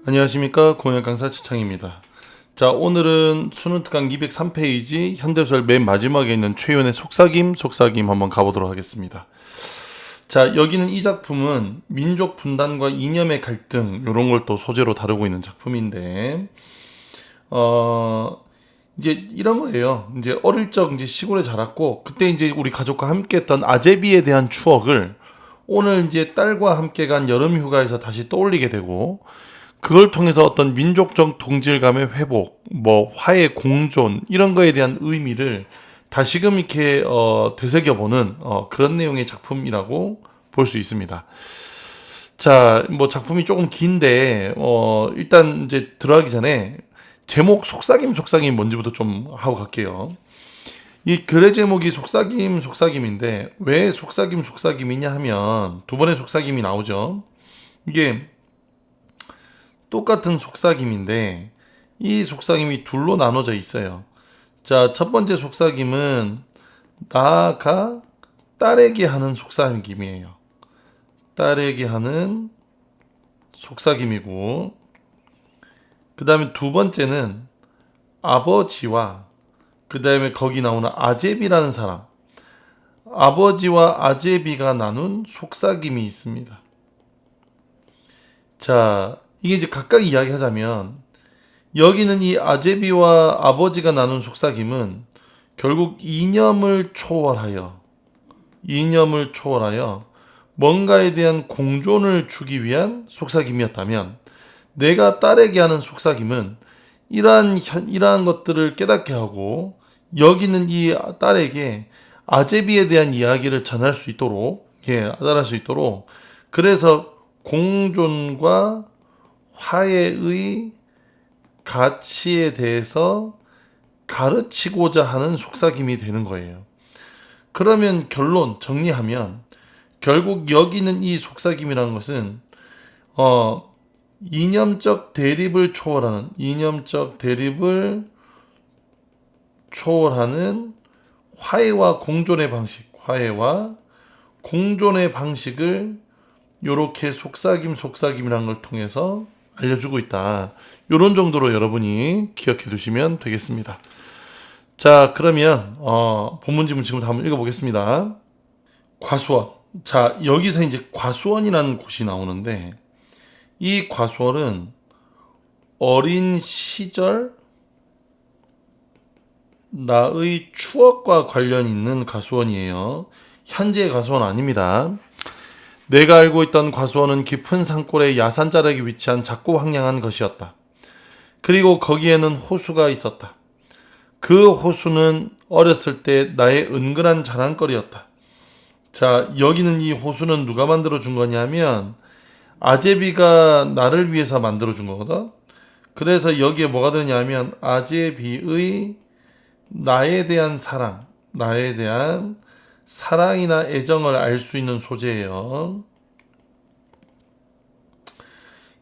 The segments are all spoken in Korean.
안녕하십니까, 공약 강사 지창입니다. 자, 오늘은 수능 특강 203페이지 현대소설 맨 마지막에 있는 최윤의 속삭임 한번 가보도록 하겠습니다. 자, 여기는 이 작품은 민족 분단과 이념의 갈등 이런 걸 또 소재로 다루고 있는 작품인데 이제 이런 거예요. 이제 어릴 적 이제 시골에 자랐고 그때 이제 우리 가족과 함께 했던 아제비에 대한 추억을 오늘 이제 딸과 함께 간 여름 휴가에서 다시 떠올리게 되고, 그걸 통해서 어떤 민족적 동질감의 회복, 뭐 화해 공존 이런 거에 대한 의미를 다시금 이렇게 되새겨보는 그런 내용의 작품이라고 볼 수 있습니다. 자, 뭐 작품이 조금 긴데 일단 이제 들어가기 전에 제목 속삭임 뭔지부터 좀 하고 갈게요. 이 글의 제목이 속삭임인데 왜 속삭임이냐 하면 두 번의 속삭임이 나오죠. 이게 똑같은 속삭임인데 이 속삭임이 둘로 나눠져 있어요. 자, 첫 번째 속삭임은 나가 딸에게 하는 속삭임이에요. 딸에게 하는 속삭임이고, 그 다음에 두 번째는 아버지와 그 다음에 거기 나오는 아제비라는 사람, 아버지와 아제비가 나눈 속삭임이 있습니다. 자, 이게 이제 각각 이야기하자면 여기는 이 아제비와 아버지가 나눈 속삭임은 결국 이념을 초월하여 뭔가에 대한 공존을 주기 위한 속삭임이었다면, 내가 딸에게 하는 속삭임은 이러한 것들을 깨닫게 하고 여기는 이 딸에게 아제비에 대한 이야기를 전할 수 있도록, 그래서 공존과 화해의 가치에 대해서 가르치고자 하는 속삭임이 되는 거예요. 그러면 결론 정리하면 결국 여기는 이 속삭임이라는 것은 이념적 대립을 초월하는 화해와 공존의 방식을 요렇게 속삭임이라는 걸 통해서 알려주고 있다. 요런 정도로 여러분이 기억해 두시면 되겠습니다. 자, 그러면 본문 지문 지금부터 한번 읽어보겠습니다. 과수원. 자, 여기서 이제 과수원이라는 곳이 나오는데, 이 과수원은 어린 시절 나의 추억과 관련 있는 과수원이에요. 현재의 과수원 아닙니다. 내가 알고 있던 과수원은 깊은 산골의 야산자락에 위치한 작고 황량한 것이었다. 그리고 거기에는 호수가 있었다. 그 호수는 어렸을 때 나의 은근한 자랑거리였다. 자, 여기는 이 호수는 누가 만들어준 거냐면 아제비가 나를 위해서 만들어준 거거든. 그래서 여기에 뭐가 들었냐면 아제비의 나에 대한 사랑이나 애정을 알 수 있는 소재예요.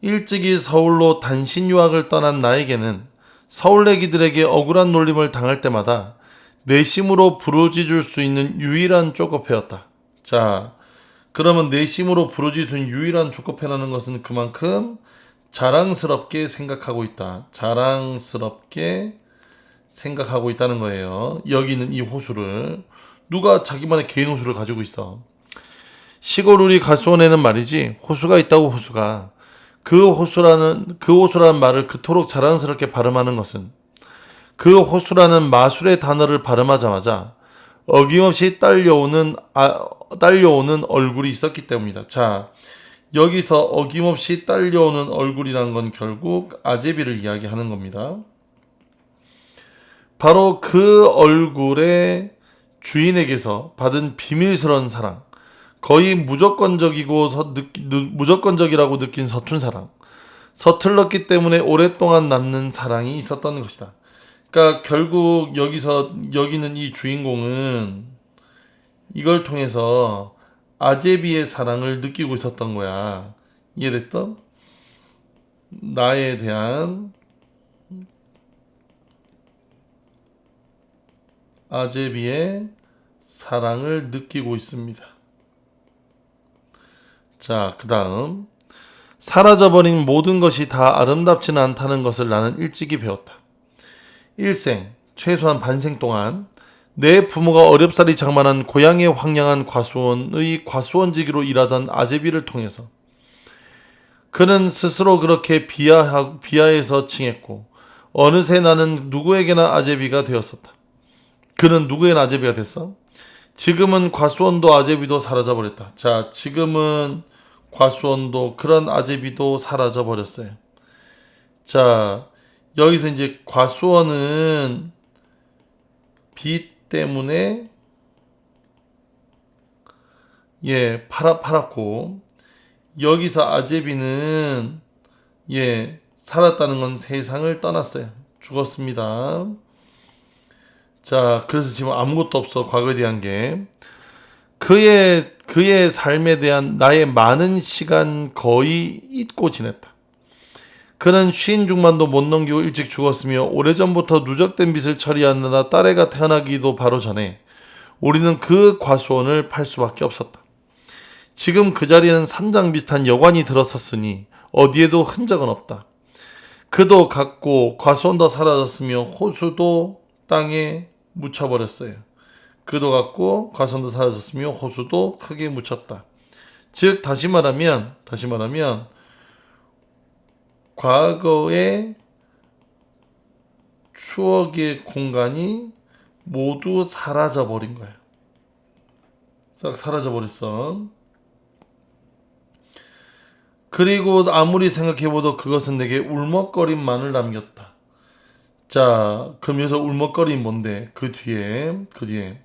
일찍이 서울로 단신 유학을 떠난 나에게는 서울내기들에게 억울한 놀림을 당할 때마다 내심으로 부르짖을 수 있는 유일한 쪼꼬패였다. 자, 그러면 내심으로 부르짖을 수 있는 유일한 쪼꼬패라는 것은 그만큼 자랑스럽게 생각하고 있다는 거예요. 여기는 이 호수를 누가 자기만의 개인 호수를 가지고 있어. 시골 우리 가수원에는 말이지 호수가 있다고. 호수가 그 호수라는 말을 그토록 자랑스럽게 발음하는 것은 그 호수라는 마술의 단어를 발음하자마자 어김없이 딸려오는 얼굴이 있었기 때문이다. 자, 여기서 어김없이 딸려오는 얼굴이란 건 결국 아제비를 이야기하는 겁니다. 바로 그 얼굴의 주인에게서 받은 비밀스러운 사랑, 거의 무조건적이라고 느낀 서툰 사랑, 서툴렀기 때문에 오랫동안 남는 사랑이 있었던 것이다. 그러니까 결국 여기는 이 주인공은 이걸 통해서 아제비의 사랑을 느끼고 있었던 거야. 이해됐어? 나에 대한 아제비의 사랑을 느끼고 있습니다. 자, 그 다음 사라져버린 모든 것이 다 아름답지는 않다는 것을 나는 일찍이 배웠다. 일생, 최소한 반생 동안 내 부모가 어렵사리 장만한 고향의 황량한 과수원의 과수원직으로 일하던 아제비를 통해서 그는 스스로 그렇게 비하해서 칭했고 어느새 나는 누구에게나 아제비가 되었었다. 그는 누구에게나 아제비가 됐어? 지금은 과수원도 아제비도 사라져버렸다. 자, 지금은 과수원도 그런 아제비도 사라져버렸어요. 자, 여기서 이제 과수원은 빚 때문에 팔았고 여기서 아제비는 살았다는 건 세상을 떠났어요. 죽었습니다. 자, 그래서 지금 아무것도 없어. 과거에 대한 게. 그의 삶에 대한 나의 많은 시간 거의 잊고 지냈다. 그는 50중반도 못 넘기고 일찍 죽었으며 오래전부터 누적된 빚을 처리하느라 딸애가 태어나기도 바로 전에 우리는 그 과수원을 팔 수밖에 없었다. 지금 그 자리에는 산장 비슷한 여관이 들어섰으니 어디에도 흔적은 없다. 그도 갔고 과수원도 사라졌으며 호수도 땅에 묻혀버렸어요. 그도 갔고 과수원도 사라졌으며 호수도 크게 묻혔다. 즉 다시 말하면 과거의 추억의 공간이 모두 사라져버린 거야. 싹 사라져버렸어. 그리고 아무리 생각해봐도 그것은 내게 울먹거림만을 남겼다. 자, 그럼 여기서 울먹거림 뭔데? 그 뒤에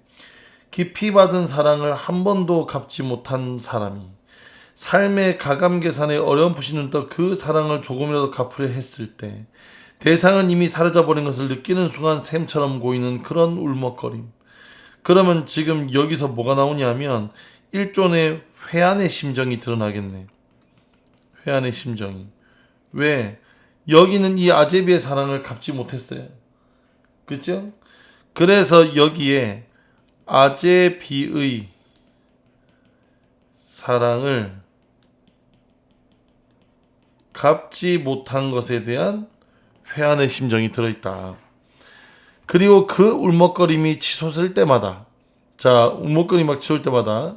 깊이 받은 사랑을 한 번도 갚지 못한 사람이 삶의 가감계산에 어렴풋이 눈떠 그 사랑을 조금이라도 갚으려 했을 때 대상은 이미 사라져버린 것을 느끼는 순간 샘처럼 고이는 그런 울먹거림. 그러면 지금 여기서 뭐가 나오냐면 일종의 회한의 심정이 드러나겠네. 회한의 심정이. 왜? 여기는 이 아제비의 사랑을 갚지 못했어요. 그죠? 그래서 여기에 아제비의 사랑을 갚지 못한 것에 대한 회한의 심정이 들어있다. 그리고 그 울먹거림이 치솟을 때마다, 자, 울먹거림이 막 치솟을 때마다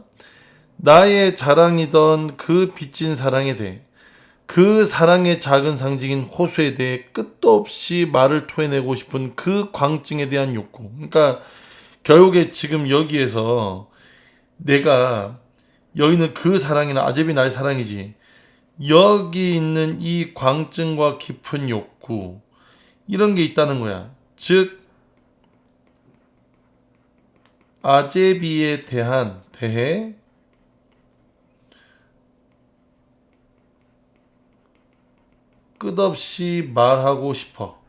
나의 자랑이던 그 빚진 사랑에 대해, 그 사랑의 작은 상징인 호수에 대해 끝도 없이 말을 토해내고 싶은 그 광증에 대한 욕구. 그러니까 결국에 지금 여기에서 내가 여기는 그 사랑이나 아제비 나의 사랑이지. 여기 있는 이 광증과 깊은 욕구 이런 게 있다는 거야. 즉 아제비에 대해 끝없이 말하고 싶어.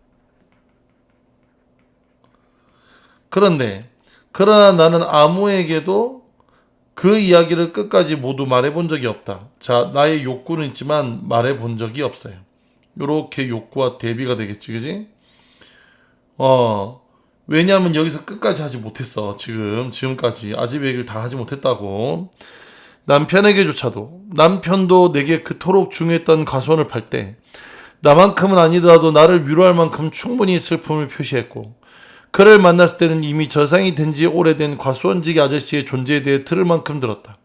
그러나 나는 아무에게도 그 이야기를 끝까지 모두 말해본 적이 없다. 자, 나의 욕구는 있지만 말해본 적이 없어요. 요렇게 욕구와 대비가 되겠지, 그지? 왜냐하면 여기서 끝까지 하지 못했어. 지금까지 아제비 얘기를 다 하지 못했다고. 남편도 내게 그토록 중요했던 과수원을 팔 때 나만큼은 아니더라도 나를 위로할 만큼 충분히 슬픔을 표시했고 그를 만났을 때는 이미 저상이 된 지 오래된 과수원직 아저씨의 존재에 대해 들을 만큼 들었다.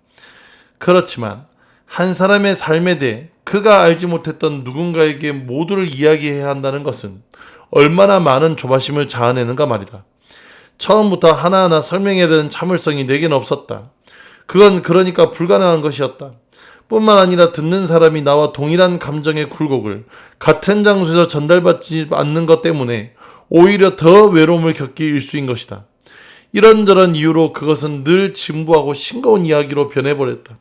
그렇지만 한 사람의 삶에 대해 그가 알지 못했던 누군가에게 모두를 이야기해야 한다는 것은 얼마나 많은 조바심을 자아내는가 말이다. 처음부터 하나하나 설명해야 되는 참을성이 내게는 없었다. 그건 그러니까 불가능한 것이었다. 뿐만 아니라 듣는 사람이 나와 동일한 감정의 굴곡을 같은 장소에서 전달받지 않는 것 때문에 오히려 더 외로움을 겪기 일쑤인 것이다. 이런저런 이유로 그것은 늘 진부하고 싱거운 이야기로 변해버렸다.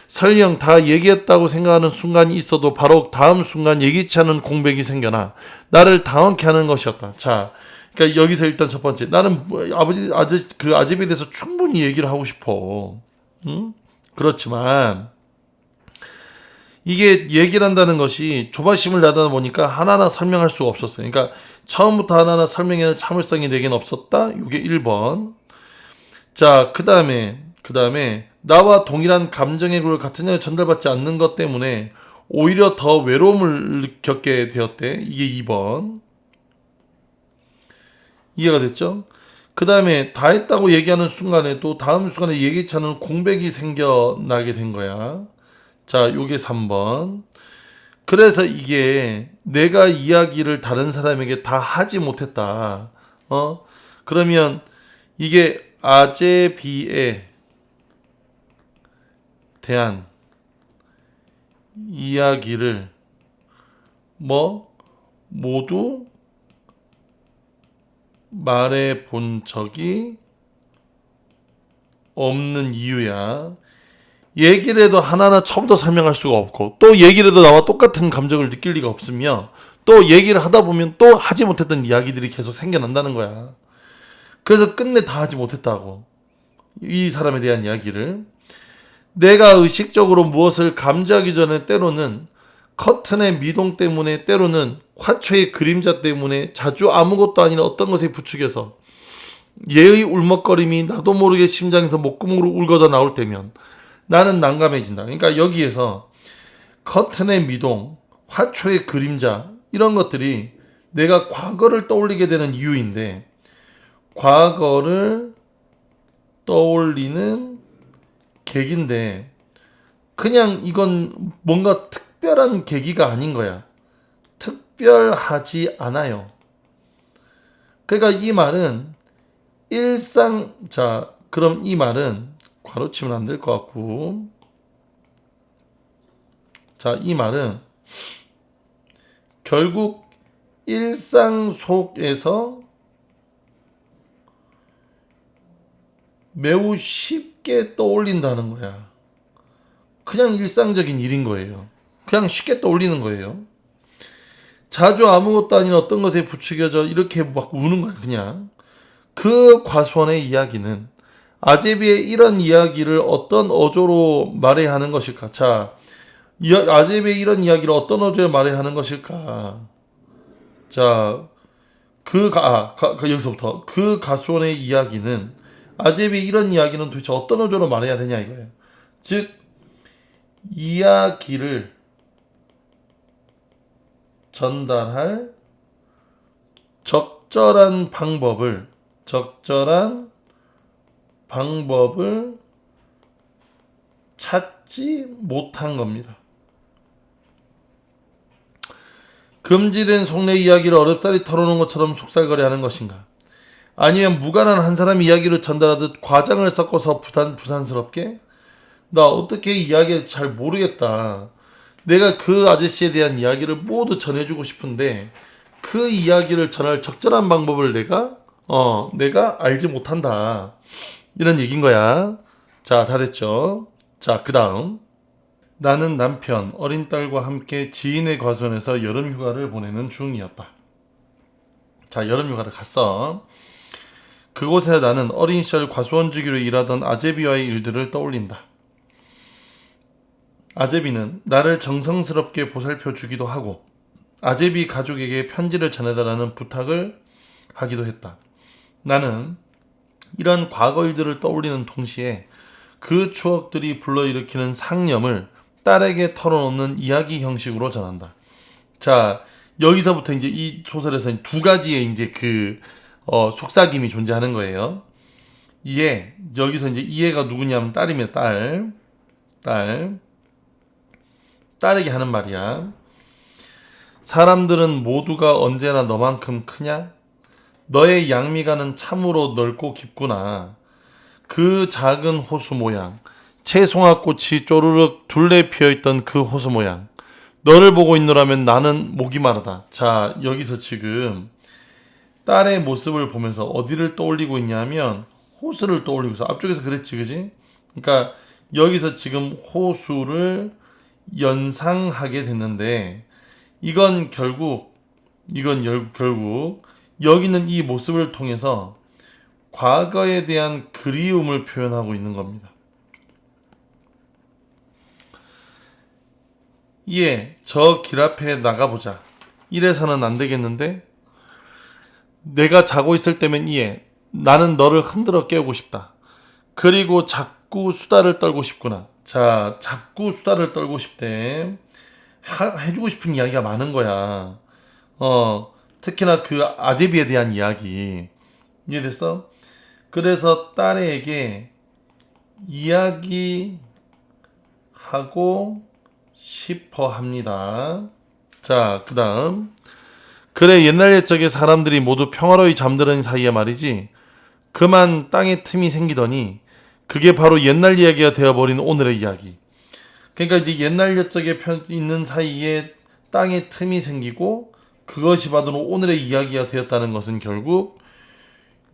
설령 다 얘기했다고 생각하는 순간이 있어도 바로 다음 순간 예기치 않은 공백이 생겨나 나를 당황케 하는 것이었다. 자, 그러니까 여기서 일단 첫 번째, 나는 그 아제비에 대해서 충분히 얘기를 하고 싶어. 응? 그렇지만 이게 얘기를 한다는 것이 조바심을 나다 보니까 하나하나 설명할 수가 없었어요. 그러니까 처음부터 하나하나 설명해야 참을성이 내겐 없었다. 이게 1번. 자, 그 다음에 나와 동일한 감정의 굴을 같은 양에 전달받지 않는 것 때문에 오히려 더 외로움을 겪게 되었대. 이게 2번. 이해가 됐죠? 그 다음에 다 했다고 얘기하는 순간에 또 다음 순간에 예기치 않은 공백이 생겨나게 된 거야. 자, 요게 3번. 그래서 이게 내가 이야기를 다른 사람에게 다 하지 못했다. 그러면 이게 아제비에 대한 이야기를 모두 말해 본 적이 없는 이유야. 얘기를 해도 하나하나 처음부터 설명할 수가 없고, 또 얘기를 해도 나와 똑같은 감정을 느낄 리가 없으며, 또 얘기를 하다 보면 또 하지 못했던 이야기들이 계속 생겨난다는 거야. 그래서 끝내 다 하지 못했다고. 이 사람에 대한 이야기를. 내가 의식적으로 무엇을 감지하기 전에 때로는 커튼의 미동 때문에, 때로는 화초의 그림자 때문에, 자주 아무것도 아닌 어떤 것에 부추겨서 얘의 울먹거림이 나도 모르게 심장에서 목구멍으로 울거져 나올 때면 나는 난감해진다. 그러니까 여기에서 커튼의 미동, 화초의 그림자, 이런 것들이 내가 과거를 떠올리게 되는 이유인데, 과거를 떠올리는 계기인데 그냥 이건 뭔가 특별한 계기가 아닌 거야. 특별하지 않아요. 그러니까 이 말은 자, 그럼 이 말은 괄호치면 안 될 것 같고, 자, 이 말은 결국 일상 속에서 매우 쉽게 떠올린다는 거야. 그냥 일상적인 일인 거예요. 그냥 쉽게 떠올리는 거예요. 자주 아무것도 아닌 어떤 것에 부추겨져 이렇게 막 우는 거야. 그냥 그 과수원의 이야기는, 아제비의 이런 이야기를 어떤 어조로 말해야 하는 것일까? 자, 아제비의 이런 이야기를 어떤 어조로 말해야 하는 것일까? 자, 여기서부터 그 가수원의 이야기는, 아제비의 이런 이야기는 도대체 어떤 어조로 말해야 되냐 이거예요. 즉, 이야기를 전달할 적절한 방법을 찾지 못한 겁니다. 금지된 속내 이야기를 어렵사리 털어놓은 것처럼 속살거리하는 것인가? 아니면 무관한 한 사람 이야기를 전달하듯 과장을 섞어서 부산스럽게? 나 어떻게 이야기 잘 모르겠다. 내가 그 아저씨에 대한 이야기를 모두 전해주고 싶은데 그 이야기를 전할 적절한 방법을 내가 알지 못한다. 이런 얘기인 거야. 자, 다 됐죠? 자, 그 다음. 나는 남편, 어린 딸과 함께 지인의 과수원에서 여름 휴가를 보내는 중이었다. 자, 여름 휴가를 갔어. 그곳에 나는 어린 시절 과수원 주기로 일하던 아제비와의 일들을 떠올린다. 아제비는 나를 정성스럽게 보살펴 주기도 하고 아제비 가족에게 편지를 전해달라는 부탁을 하기도 했다. 나는 이런 과거 일들을 떠올리는 동시에 그 추억들이 불러일으키는 상념을 딸에게 털어놓는 이야기 형식으로 전한다. 자, 여기서부터 이제 이 소설에서 두 가지의 이제 속삭임이 존재하는 거예요. 여기서 이제 이해가 누구냐면 딸이면 딸에게 하는 말이야. 사람들은 모두가 언제나 너만큼 크냐? 너의 양미간은 참으로 넓고 깊구나. 그 작은 호수 모양, 채송화꽃이 쪼르륵 둘레 피어있던 그 호수 모양. 너를 보고 있노라면 나는 목이 마르다. 자, 여기서 지금 딸의 모습을 보면서 어디를 떠올리고 있냐면 호수를 떠올리고 있어. 앞쪽에서 그랬지, 그지? 그러니까 여기서 지금 호수를 연상하게 됐는데 이건 결국 여기는 이 모습을 통해서 과거에 대한 그리움을 표현하고 있는 겁니다. 저 길 앞에 나가보자. 이래서는 안 되겠는데? 내가 자고 있을 때면 나는 너를 흔들어 깨우고 싶다. 그리고 자꾸 수다를 떨고 싶구나. 자, 자꾸 수다를 떨고 싶대. 해주고 싶은 이야기가 많은 거야. 특히나 그 아제비에 대한 이야기. 이해됐어? 그래서 딸에게 이야기하고 싶어 합니다. 자, 그 다음. 그래, 옛날 옛적에 사람들이 모두 평화로이 잠드는 사이에 말이지. 그만 땅에 틈이 생기더니 그게 바로 옛날 이야기가 되어버린 오늘의 이야기. 그러니까 이제 옛날 옛적에 있는 사이에 땅에 틈이 생기고 그것이 바로 오늘의 이야기가 되었다는 것은 결국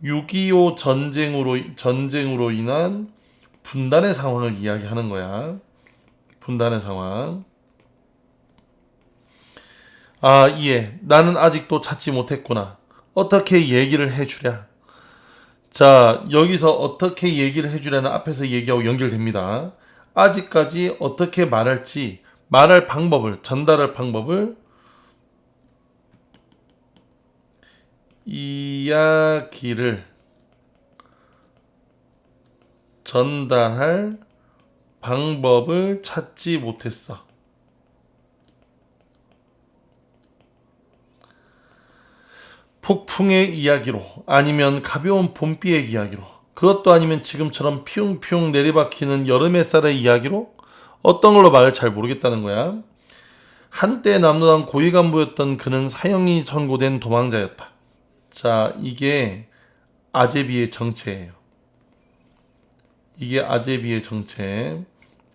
6.25 전쟁으로 인한 분단의 상황을 이야기하는 거야. 분단의 상황. 아, 이해. 나는 아직도 찾지 못했구나. 어떻게 얘기를 해주랴? 자, 여기서 어떻게 얘기를 해주려는 앞에서 얘기하고 연결됩니다. 아직까지 어떻게 말할지, 말할 방법을, 전달할 방법을 이야기를 전달할 방법을 찾지 못했어. 폭풍의 이야기로 아니면 가벼운 봄비의 이야기로 그것도 아니면 지금처럼 피웅피웅 내리박히는 여름 햇살의 이야기로 어떤 걸로 말을 잘 모르겠다는 거야. 한때 남로당 고위 간부였던 그는 사형이 선고된 도망자였다. 자, 이게 아제비의 정체예요. 이게 아제비의 정체.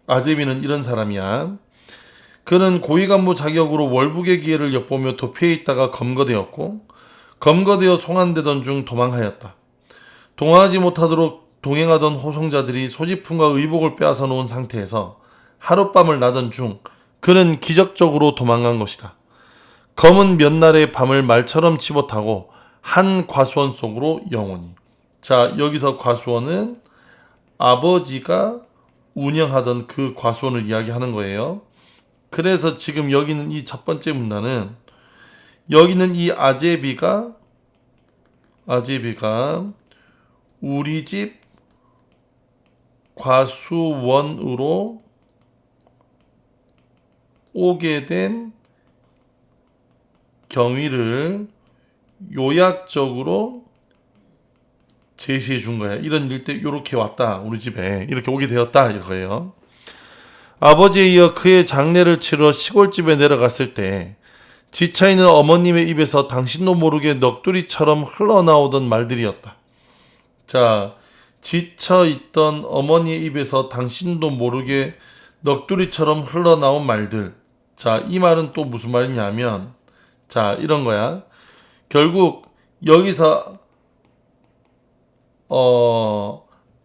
아제비는 이런 사람이야. 그는 고위 간부 자격으로 월북의 기회를 엿보며 도피해 있다가 검거되었고 검거되어 송환되던 중 도망하였다. 동행하지 못하도록 동행하던 호송자들이 소지품과 의복을 빼앗아 놓은 상태에서 하룻밤을 나던 중 그는 기적적으로 도망간 것이다. 검은 몇 날의 밤을 말처럼 집어타고 한 과수원 속으로 영원히. 자, 여기서 과수원은 아버지가 운영하던 그 과수원을 이야기하는 거예요. 그래서 지금 여기는 이 첫 번째 문단은 여기는 이 아제비가 우리 집 과수원으로 오게 된 경위를 요약적으로 제시해 준 거야. 이런 일 때 이렇게 왔다. 우리 집에 이렇게 오게 되었다. 이거예요. 아버지에 이어 그의 장례를 치러 시골집에 내려갔을 때 지쳐있는 어머님의 입에서 당신도 모르게 넋두리처럼 흘러나오던 말들이었다. 자, 지쳐있던 어머니의 입에서 당신도 모르게 넋두리처럼 흘러나온 말들. 자, 이 말은 또 무슨 말이냐면, 자, 이런 거야. 결국 여기서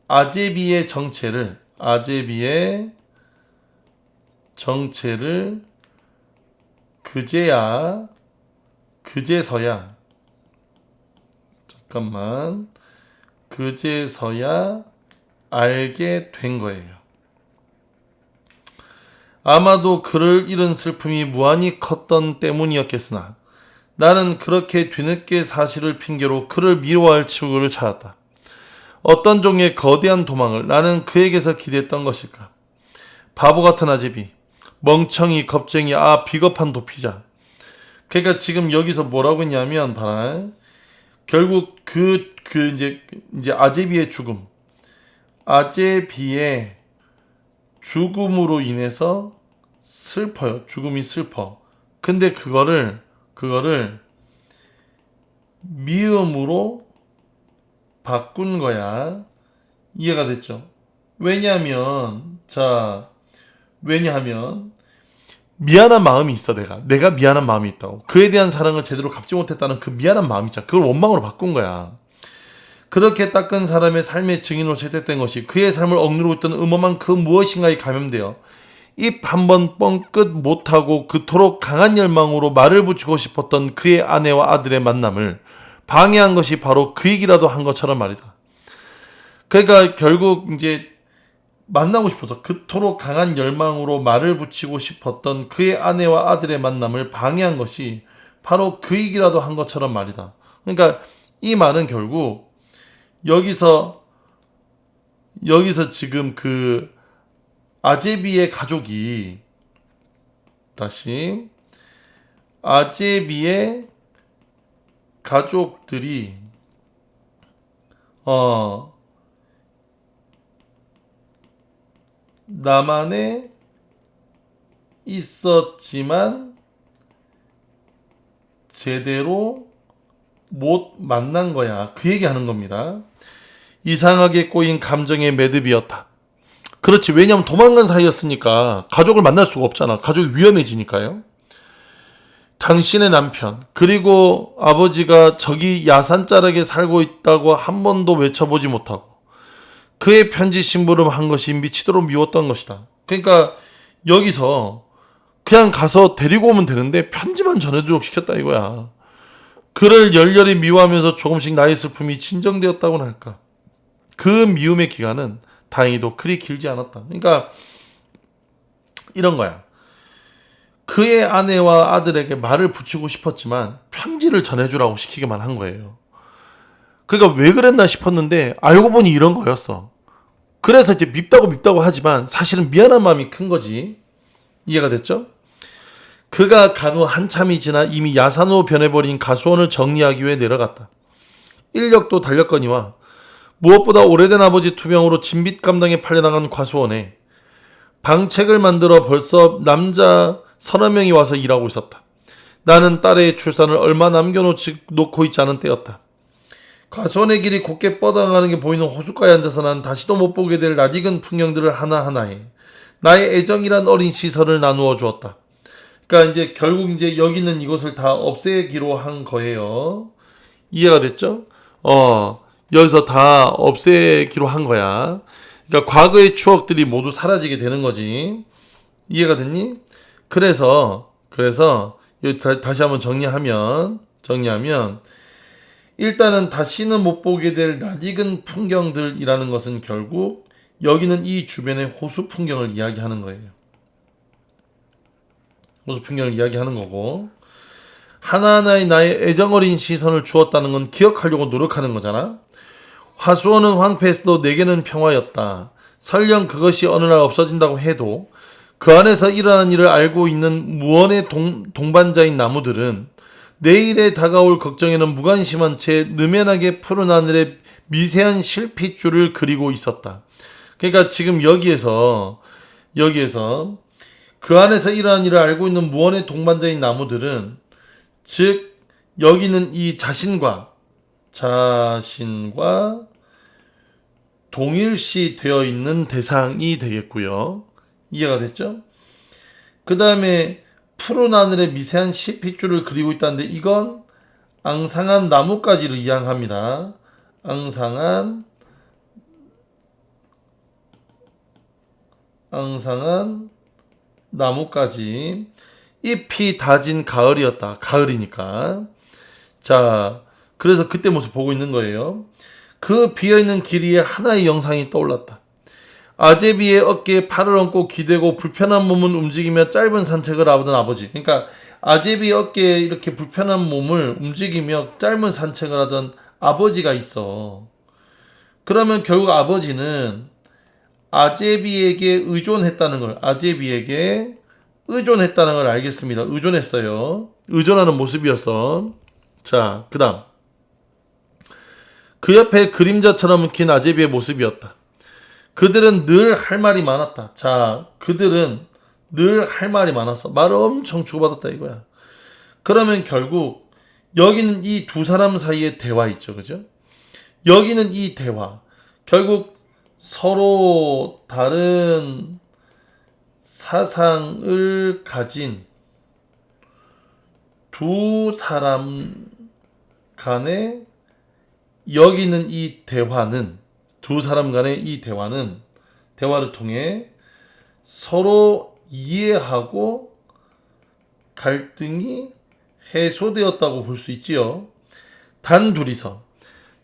아제비의 정체를 그제서야 알게 된 거예요. 아마도 그를 잃은 슬픔이 무한히 컸던 때문이었겠으나 나는 그렇게 뒤늦게 사실을 핑계로 그를 미워할 치우를 찾았다. 어떤 종의 거대한 도망을 나는 그에게서 기대했던 것일까? 바보 같은 아제비, 멍청이, 겁쟁이, 비겁한 도피자. 그러니까 지금 여기서 뭐라고 했냐면, 봐라. 결국 이제 아제비의 죽음. 아제비의 죽음으로 인해서 슬퍼요. 죽음이 슬퍼. 근데 그거를 미움으로 바꾼 거야. 이해가 됐죠? 왜냐하면 미안한 마음이 있어. 내가 미안한 마음이 있다고. 그에 대한 사랑을 제대로 갚지 못했다는 그 미안한 마음이 있잖아. 그걸 원망으로 바꾼 거야. 그렇게 닦은 사람의 삶의 증인으로 채택된 것이 그의 삶을 억누르고 있던 음험한 그 무엇인가에 감염되어 입 한 번 뻥끗 못하고 그토록 강한 열망으로 말을 붙이고 싶었던 그의 아내와 아들의 만남을 방해한 것이 바로 그 얘기라도 한 것처럼 말이다. 그러니까 결국 이제 만나고 싶어서 그토록 강한 열망으로 말을 붙이고 싶었던 그의 아내와 아들의 만남을 방해한 것이 바로 그 얘기라도 한 것처럼 말이다. 그러니까 이 말은 결국 여기서 지금 그 아제비의 가족이 다시 아제비의 가족들이 남한에 있었지만 제대로 못 만난 거야. 그 얘기하는 겁니다. 이상하게 꼬인 감정의 매듭이었다. 그렇지. 왜냐하면 도망간 사이였으니까 가족을 만날 수가 없잖아. 가족이 위험해지니까요. 당신의 남편 그리고 아버지가 저기 야산자락에 살고 있다고 한 번도 외쳐보지 못하고 그의 편지 심부름한 것이 미치도록 미웠던 것이다. 그러니까 여기서 그냥 가서 데리고 오면 되는데 편지만 전해주도록 시켰다 이거야. 그를 열렬히 미워하면서 조금씩 나의 슬픔이 진정되었다고나 할까. 그 미움의 기간은 다행히도 그리 길지 않았다. 그러니까 이런 거야. 그의 아내와 아들에게 말을 붙이고 싶었지만 편지를 전해주라고 시키기만 한 거예요. 그러니까 왜 그랬나 싶었는데 알고 보니 이런 거였어. 그래서 이제 밉다고 하지만 사실은 미안한 마음이 큰 거지. 이해가 됐죠? 그가 간 후 한참이 지나 이미 야산으로 변해버린 가수원을 정리하기 위해 내려갔다. 인력도 달렸거니와 무엇보다 오래된 아버지 투병으로 진빚 감당에 팔려나간 과수원에 방책을 만들어 벌써 남자 30명이 와서 일하고 있었다. 나는 딸의 출산을 얼마 남겨놓고 있지 않은 때였다. 과수원의 길이 곧게 뻗어가는 게 보이는 호숫가에 앉아서 난 다시도 못 보게 될 낯익은 풍경들을 하나하나에 나의 애정이란 어린 시설을 나누어 주었다. 그러니까 이제 결국 이제 여기 있는 이곳을 다 없애기로 한 거예요. 이해가 됐죠? 여기서 다 없애기로 한 거야. 그러니까 과거의 추억들이 모두 사라지게 되는 거지. 이해가 됐니? 그래서 여기 다시 한번 정리하면 일단은 다시는 못 보게 될 낯익은 풍경들이라는 것은 결국 여기는 이 주변의 호수 풍경을 이야기하는 거예요. 호수 풍경을 이야기하는 거고 하나하나의 나의 애정어린 시선을 주었다는 건 기억하려고 노력하는 거잖아. 화수원은 황폐했어도 내게는 평화였다. 설령 그것이 어느 날 없어진다고 해도 그 안에서 일어나는 일을 알고 있는 무언의 동반자인 나무들은 내일에 다가올 걱정에는 무관심한 채 느면하게 푸른 하늘에 미세한 실핏줄을 그리고 있었다. 그러니까 지금 여기에서 그 안에서 일어나는 일을 알고 있는 무언의 동반자인 나무들은 즉 여기는 이 자신과 동일시 되어 있는 대상이 되겠고요. 이해가 됐죠? 그 다음에 푸른 하늘에 미세한 실핏줄을 그리고 있다는데 이건 앙상한 나뭇가지를 이양합니다. 앙상한 나뭇가지. 잎이 다진 가을이었다. 가을이니까. 자, 그래서 그때 모습 보고 있는 거예요. 그 비어있는 길 위에 하나의 영상이 떠올랐다. 아제비의 어깨에 팔을 얹고 기대고 불편한 몸을 움직이며 짧은 산책을 하던 아버지. 그러니까 아제비 어깨에 이렇게 불편한 몸을 움직이며 짧은 산책을 하던 아버지가 있어. 그러면 결국 아버지는 아제비에게 의존했다는 걸 알겠습니다. 의존했어요. 의존하는 모습이었어. 자, 그 다음. 그 옆에 그림자처럼 긴 아제비의 모습이었다. 그들은 늘 할 말이 많았다. 자, 그들은 늘 할 말이 많았어. 말을 엄청 주고받았다 이거야. 그러면 결국 여기는 이 두 사람 사이의 대화 있죠. 그죠? 여기는 이 대화. 결국 서로 다른 사상을 가진 두 사람 간의 여기는 이 대화는 두 사람 간의 이 대화를 통해 서로 이해하고 갈등이 해소되었다고 볼 수 있지요. 단 둘이서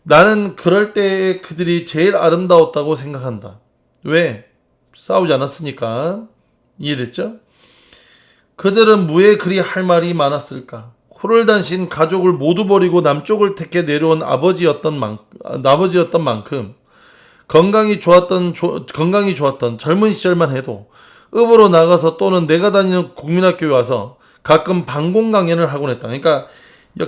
나는 그럴 때 그들이 제일 아름다웠다고 생각한다. 왜? 싸우지 않았으니까. 이해됐죠? 그들은 무에 그리 할 말이 많았을까? 코를 단신 가족을 모두 버리고 남쪽을 택해 내려온 아버지였던 만큼 건강이 좋았던 젊은 시절만 해도 읍으로 나가서 또는 내가 다니는 국민학교에 와서 가끔 방공 강연을 하곤 했다. 그러니까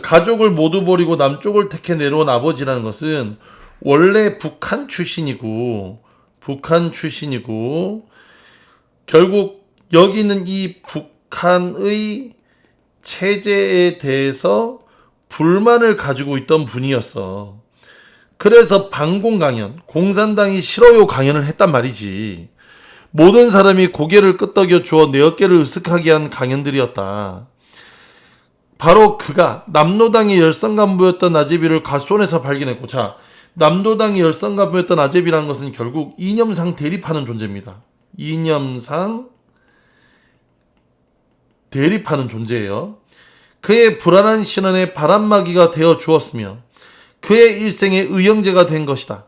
가족을 모두 버리고 남쪽을 택해 내려온 아버지라는 것은 원래 북한 출신이고 결국 여기 있는 이 북한의 체제에 대해서 불만을 가지고 있던 분이었어. 그래서 방공 강연, 공산당이 싫어요 강연을 했단 말이지. 모든 사람이 고개를 끄덕여 주어 내 어깨를 으쓱하게 한 강연들이었다. 바로 그가 남노당의 열성간부였던 아제비를 과수원에서 발견했고, 자, 남노당의 열성간부였던 아제비라는 것은 결국 이념상 대립하는 존재입니다. 이념상 대립하는 존재예요. 그의 불안한 신원에 바람막이가 되어 주었으며 그의 일생의 의형제가 된 것이다.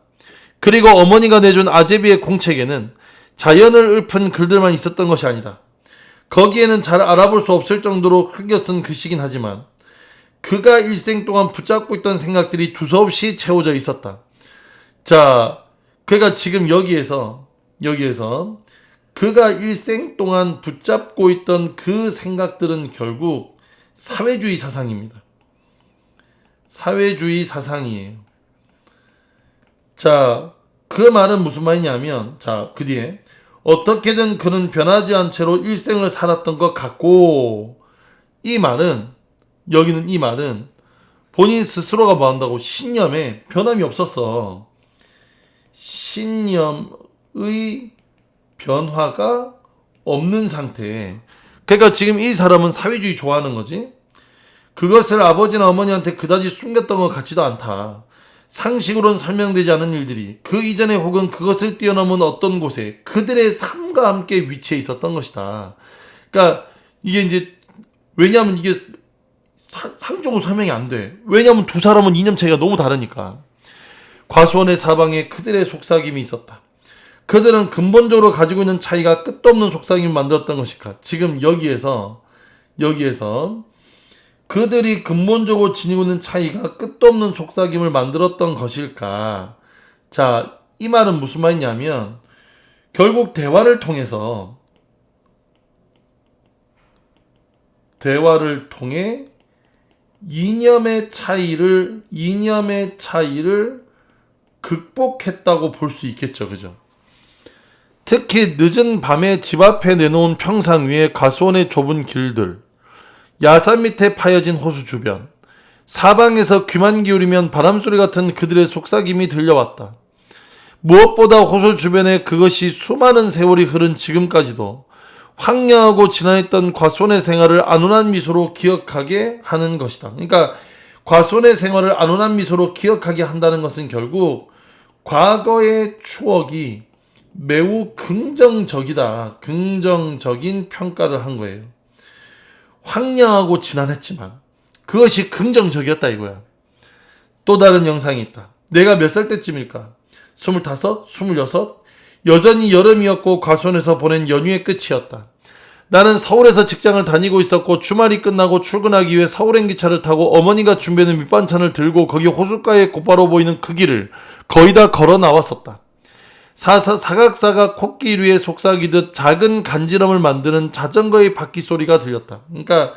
그리고 어머니가 내준 아제비의 공책에는 자연을 읊은 글들만 있었던 것이 아니다. 거기에는 잘 알아볼 수 없을 정도로 흑여 쓴 글씨긴 하지만 그가 일생 동안 붙잡고 있던 생각들이 두서없이 채워져 있었다. 자, 그가 지금 여기에서 그가 일생 동안 붙잡고 있던 그 생각들은 결국 사회주의 사상입니다. 사회주의 사상이에요. 자, 그 말은 무슨 말이냐면, 자, 그 뒤에 어떻게든 그는 변하지 않은 채로 일생을 살았던 것 같고, 여기는 이 말은 본인 스스로가 뭐 한다고 신념에 변함이 없었어. 신념의 변화가 없는 상태. 그러니까 지금 이 사람은 사회주의 좋아하는 거지. 그것을 아버지나 어머니한테 그다지 숨겼던 것 같지도 않다. 상식으로는 설명되지 않은 일들이 그 이전에 혹은 그것을 뛰어넘은 어떤 곳에 그들의 삶과 함께 위치해 있었던 것이다. 그러니까 이게 이제 왜냐하면 이게 상식적으로 설명이 안 돼. 왜냐하면 두 사람은 이념 차이가 너무 다르니까. 과수원의 사방에 그들의 속삭임이 있었다. 그들은 근본적으로 가지고 있는 차이가 끝도 없는 속삭임을 만들었던 것일까. 지금 여기에서 그들이 근본적으로 지니고 있는 차이가 끝도 없는 속삭임을 만들었던 것일까. 자, 이 말은 무슨 말이냐면 결국 대화를 통해 이념의 차이를 극복했다고 볼 수 있겠죠. 그죠? 특히 늦은 밤에 집 앞에 내놓은 평상 위에 과수원의 좁은 길들, 야산 밑에 파여진 호수 주변, 사방에서 귀만 기울이면 바람소리 같은 그들의 속삭임이 들려왔다. 무엇보다 호수 주변에 그것이 수많은 세월이 흐른 지금까지도 황량하고 지난했던 과수원의 생활을 안온한 미소로 기억하게 하는 것이다. 그러니까 과수원의 생활을 안온한 미소로 기억하게 한다는 것은 결국 과거의 추억이 매우 긍정적이다. 긍정적인 평가를 한 거예요. 황량하고 지난했지만 그것이 긍정적이었다 이거야. 또 다른 영상이 있다. 내가 몇 살 때쯤일까? 25, 26. 여전히 여름이었고 과수원에서 보낸 연휴의 끝이었다. 나는 서울에서 직장을 다니고 있었고 주말이 끝나고 출근하기 위해 서울행 기차를 타고 어머니가 준비하는 밑반찬을 들고 거기 호숫가에 곧바로 보이는 그 길을 거의 다 걸어 나왔었다. 사각사각 코끼리 위에 속삭이듯 작은 간지럼을 만드는 자전거의 바퀴 소리가 들렸다. 그러니까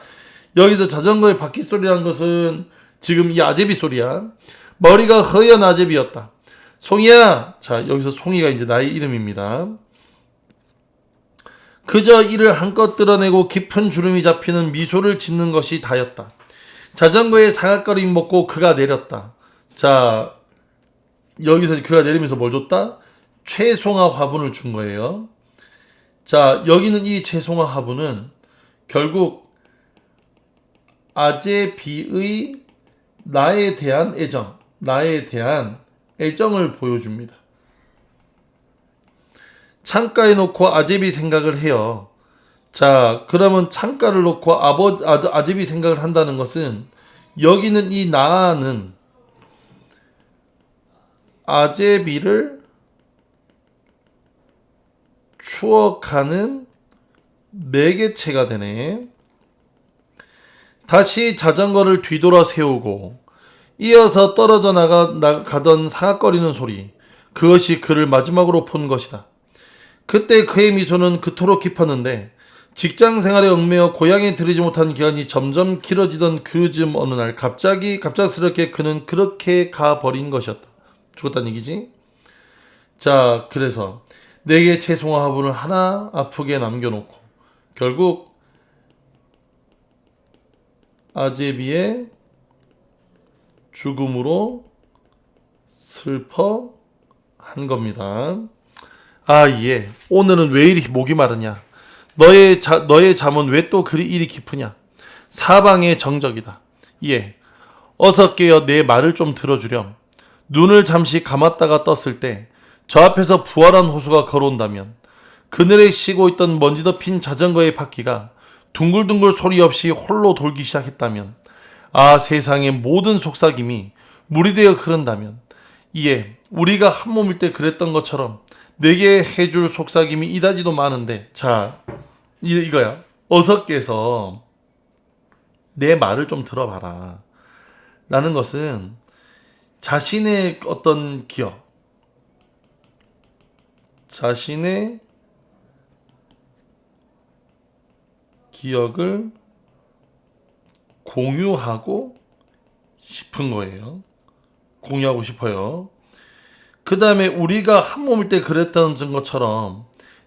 여기서 자전거의 바퀴 소리라는 것은 지금 이 아제비 소리야. 머리가 허연 아제비였다. 송이야. 자, 여기서 송이가 이제 나의 이름입니다. 그저 이를 한껏 드러내고 깊은 주름이 잡히는 미소를 짓는 것이 다였다. 자전거에 사각거림 먹고 그가 내렸다. 자, 여기서 그가 내리면서 뭘 줬다? 최송화 화분을 준 거예요. 자, 여기는 이 최송화 화분은 결국 아제비의 나에 대한 애정을 보여줍니다. 창가에 놓고 아제비 생각을 해요. 자, 그러면 창가를 놓고 아제비 생각을 한다는 것은 여기는 이 나는 아제비를 추억하는 매개체가 되네. 다시 자전거를 뒤돌아 세우고 이어서 떨어져 가던 사각거리는 소리, 그것이 그를 마지막으로 본 것이다. 그때 그의 미소는 그토록 깊었는데 직장 생활에 얽매여 고향에 들이지 못한 기간이 점점 길어지던 그즈음 어느 날 갑작스럽게 그는 그렇게 가버린 것이었다. 죽었다는 얘기지. 자, 그래서 내게 채송화 화분을 하나 아프게 남겨놓고 결국 아제비의 죽음으로 슬퍼한 겁니다. 아, 예. 오늘은 왜 이리 목이 마르냐? 너의 잠은 왜 또 그리 이리 깊으냐? 사방의 정적이다. 예. 어서 깨어 내 말을 좀 들어주렴. 눈을 잠시 감았다가 떴을 때 저 앞에서 부활한 호수가 걸어온다면 그늘에 쉬고 있던 먼지 덮인 자전거의 바퀴가 둥글둥글 소리 없이 홀로 돌기 시작했다면 아, 세상의 모든 속삭임이 물이 되어 흐른다면 이에 우리가 한 몸일 때 그랬던 것처럼 내게 해줄 속삭임이 이다지도 많은데 자, 이거야. 어서 깨서 내 말을 좀 들어봐라. 라는 것은 자신의 어떤 기억, 자신의 기억을 공유하고 싶은 거예요. 공유하고 싶어요. 그 다음에 우리가 한 몸일 때 그랬던 것처럼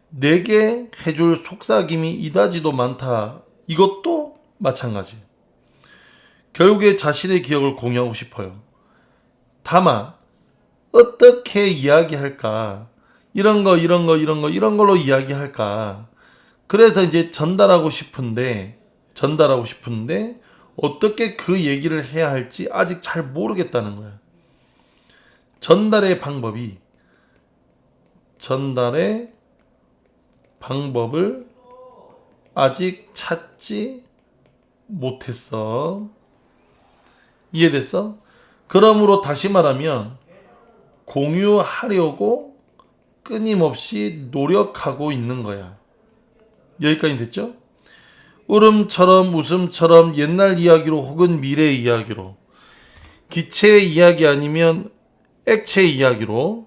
내게 해줄 속삭임이 이다지도 많다. 이것도 마찬가지. 결국에 자신의 기억을 공유하고 싶어요. 다만 어떻게 이야기할까? 이런 걸로 이야기할까? 그래서 이제 전달하고 싶은데 어떻게 그 얘기를 해야 할지 아직 잘 모르겠다는 거야. 전달의 방법을 아직 찾지 못했어. 이해됐어? 그러므로 다시 말하면 공유하려고 끊임없이 노력하고 있는 거야. 여기까지 됐죠? 울음처럼 웃음처럼 옛날 이야기로 혹은 미래 이야기로 기체의 이야기 아니면 액체 이야기로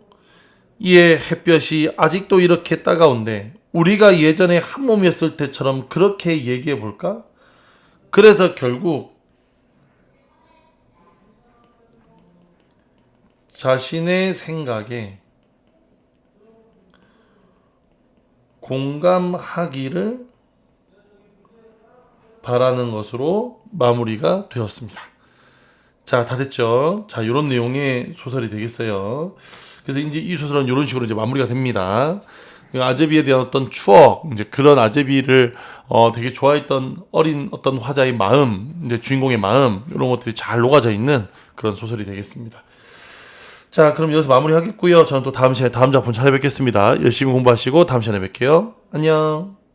이에 햇볕이 아직도 이렇게 따가운데 우리가 예전에 한 몸이었을 때처럼 그렇게 얘기해 볼까? 그래서 결국 자신의 생각에 공감하기를 바라는 것으로 마무리가 되었습니다. 자, 다 됐죠? 자, 이런 내용의 소설이 되겠어요. 그래서 이제 이 소설은 이런 식으로 이제 마무리가 됩니다. 아제비에 대한 어떤 추억, 이제 그런 아제비를 되게 좋아했던 어린 어떤 화자의 마음, 이제 주인공의 마음, 이런 것들이 잘 녹아져 있는 그런 소설이 되겠습니다. 자, 그럼 여기서 마무리하겠고요. 저는 또 다음 시간에 다음 작품 찾아뵙겠습니다. 열심히 공부하시고 다음 시간에 뵐게요. 안녕.